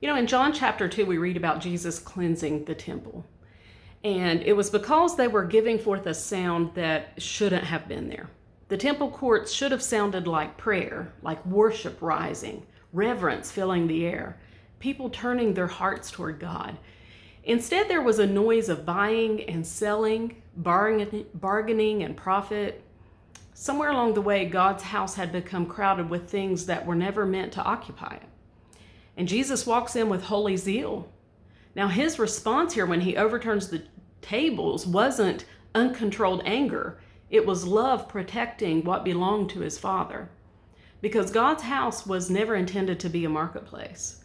In John chapter 2, we read about Jesus cleansing the temple. And it was because they were giving forth a sound that shouldn't have been there. The temple courts should have sounded like prayer, like worship rising, reverence filling the air, people turning their hearts toward God. Instead, there was a noise of buying and selling, bargaining and profit. Somewhere along the way, God's house had become crowded with things that were never meant to occupy it. And Jesus walks in with holy zeal. Now, his response here when he overturns the tables wasn't uncontrolled anger. It was love protecting what belonged to his Father. Because God's house was never intended to be a marketplace.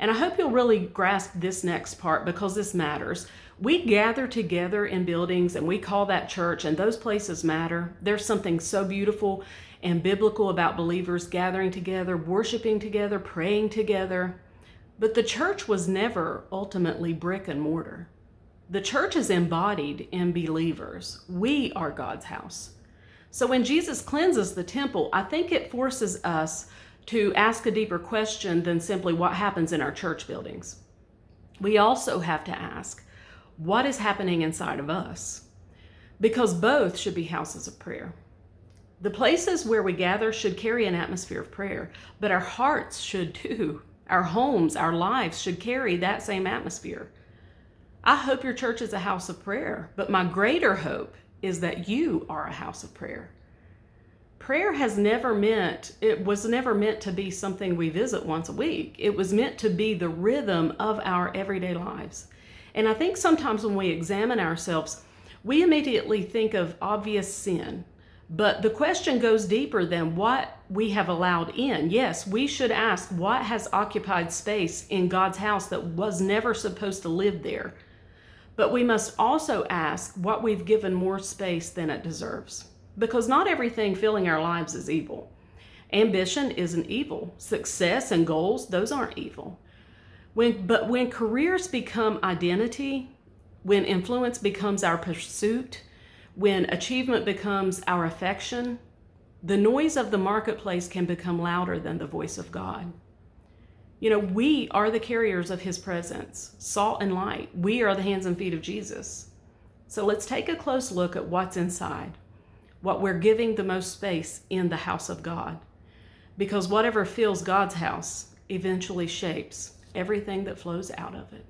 And I hope you'll really grasp this next part because this matters. We gather together in buildings and we call that church, and those places matter. There's something so beautiful and biblical about believers gathering together, worshiping together, praying together. But the church was never ultimately brick and mortar. The church is embodied in believers. We are God's house. So when Jesus cleanses the temple, I think it forces us to ask a deeper question than simply what happens in our church buildings. We also have to ask, what is happening inside of us? Because both should be houses of prayer. The places where we gather should carry an atmosphere of prayer, but our hearts should too. Our homes, our lives should carry that same atmosphere. I hope your church is a house of prayer, but my greater hope is that you are a house of prayer. Prayer was never meant to be something we visit once a week. It was meant to be the rhythm of our everyday lives. And I think sometimes when we examine ourselves, we immediately think of obvious sin. But the question goes deeper than what we have allowed in. Yes, we should ask what has occupied space in God's house that was never supposed to live there. But we must also ask what we've given more space than it deserves. Because not everything filling our lives is evil. Ambition isn't evil. Success and goals, those aren't evil. But when careers become identity, when influence becomes our pursuit, when achievement becomes our affection, the noise of the marketplace can become louder than the voice of God. We are the carriers of his presence, salt and light. We are the hands and feet of Jesus. So let's take a close look at what's inside, what we're giving the most space in the house of God. Because whatever fills God's house eventually shapes everything that flows out of it.